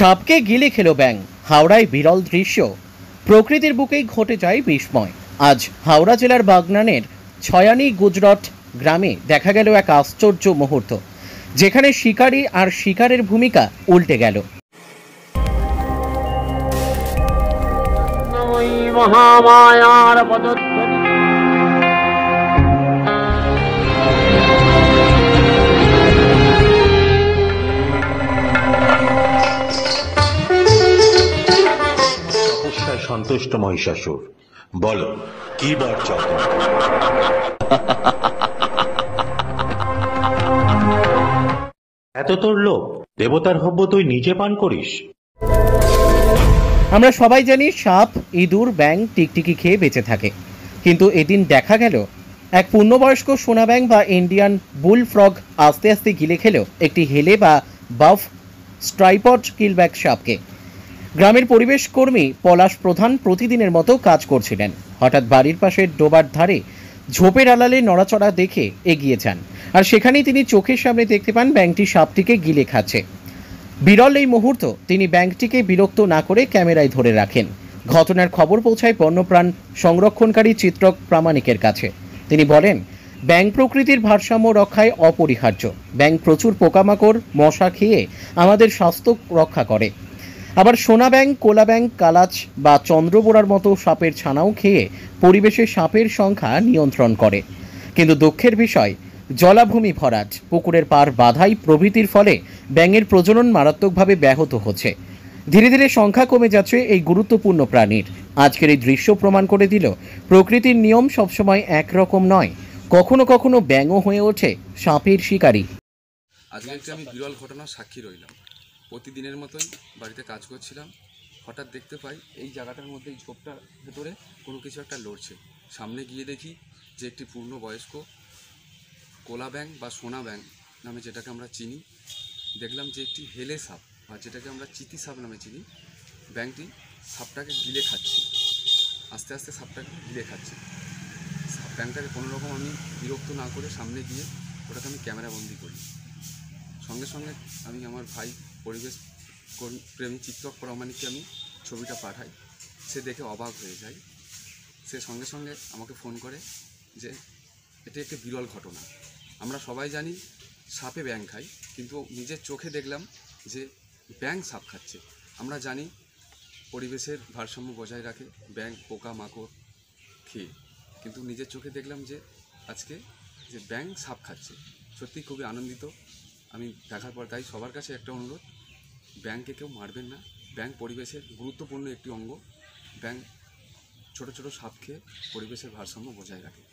সাপকে গিলে খেলো ব্যাঙ, হাওড়ায় বিরল দৃশ্য। প্রকৃতির বুকেই ঘটে যায় বিস্ময়। আজ হাওড়া জেলার বাগনানের ছয়ানি গুজরট গ্রামে দেখা গেল এক আশ্চর্য মুহূর্ত, যেখানে শিকারী আর শিকারের ভূমিকা উল্টে গেল। মহামায়ার পদধ্বনি সন্তুষ্ট মহিষাসুর, বলো কি বার চাও তুমি? এত তোর লোক, দেবতার হব্য তুই নিজে পান করিস? আমরা সবাই জানি সাপ, ইঁদুর, ব্যাঙ টিকটিকি খেয়ে বেঁচে থাকে, কিন্তু এদিন দেখা গেল এক পূর্ণবয়স্ক সোনা ব্যাঙ বা ইন্ডিয়ান বুল ফ্রগ আস্তে আস্তে গিলে খেল একটি হেলে বা বাফ স্ট্রাইপড কিলব্যাক সাপকে। গ্রামের পরিবেশ কর্মী পলাশ প্রধান প্রতিদিনের মতো কাজ করছিলেন। হঠাৎ বাড়ির পাশের ডোবার ধারে ঝোপের আড়ালে নড়াচড়া দেখে এগিয়ে যান, আর সেখানেই তিনি চোখের সামনে দেখতে পান ব্যাঙটি সাপটিকে গিলে খাচ্ছে। বিরল এই মুহূর্ত তিনি ব্যাঙটিকে বিরক্ত না করে ক্যামেরায় ধরে রাখেন। ঘটনার খবর পৌঁছায় বন্যপ্রাণ সংরক্ষণকারী চিত্রক প্রামাণিকের কাছে। তিনি বলেন, ব্যাঙ প্রকৃতির ভারসাম্য রক্ষায় অপরিহার্য। ব্যাঙ প্রচুর পোকামাকড়, মশা খেয়ে আমাদের স্বাস্থ্য রক্ষা করে। আবার সোনা ব্যাঙ, কোলা ব্যাঙ, কালাচ বা চন্দ্রবোড়ার মতো সাপের ছানাও খেয়ে পরিবেশে সাপের সংখ্যা নিয়ন্ত্রণ করে। কিন্তু দুঃখের বিষয়, জলাভূমি ভরাট, পুকুরের পাড় বাধাই প্রভৃতির ফলে ব্যাঙের প্রজনন মারাত্মকভাবে ব্যাহত হচ্ছে। ধীরে ধীরে সংখ্যা কমে যাচ্ছে এই গুরুত্বপূর্ণ প্রাণীর। আজকের এই দৃশ্য প্রমাণ করে দিল, প্রকৃতির নিয়ম সবসময় একরকম নয়। কখনো কখনো ব্যাঙও হয়ে ওঠে সাপের শিকারী। আজকে একটি আমি বিরল ঘটনার সাক্ষী রইলাম। প্রতিদিনের মতোই বাড়িতে কাজ করছিলাম, হঠাৎ দেখতে পাই এই জায়গাটার মধ্যে, এই ঝোপটার ভেতরে কোনো কিছু একটা লড়ছে। সামনে গিয়ে দেখি যে একটি পূর্ণবয়স্ক কোলা ব্যাঙ বা সোনা ব্যাঙ নামে যেটাকে আমরা চিনি, দেখলাম যে একটি হেলে সাপ বা যেটাকে আমরা চিতি সাপ নামে চিনি, ব্যাঙটি সাপটাকে গিলে খাচ্ছে। আস্তে আস্তে সাপটাকে গিলে খাচ্ছে। ব্যাঙটাকে কোনো রকম আমি বিরক্ত না করে সামনে গিয়ে ওটাকে আমি ক্যামেরাবন্দি করি। সঙ্গে সঙ্গে আমি আমার ভাই পরিবেশ প্রেমী চিত্রক প্রামাণিককে আমি ছবিটা পাঠাই। সে দেখে অবাক হয়ে যায়। সে সঙ্গে সঙ্গে আমাকে ফোন করে যে এটি একটি বিরল ঘটনা। আমরা সবাই জানি সাপে ব্যাঙ খায়, কিন্তু নিজের চোখে দেখলাম যে ব্যাঙ সাপ খাচ্ছে। আমরা জানি পরিবেশের ভারসাম্য বজায় রাখে ব্যাঙ পোকা মাকড় খেয়ে, কিন্তু নিজের চোখে দেখলাম যে আজকে যে ব্যাঙ সাপ খাচ্ছে। সত্যি খুবই আনন্দিত আমি দেখার পর। তাই সবার কাছে একটা অনুরোধ, ব্যাঙকে কেউ মারবেন না। ব্যাঙ পরিবেশের গুরুত্বপূর্ণ একটি অঙ্গ। ব্যাঙ ছোট ছোট সাপ খেয়ে পরিবেশের ভারসাম্য বজায় রাখে।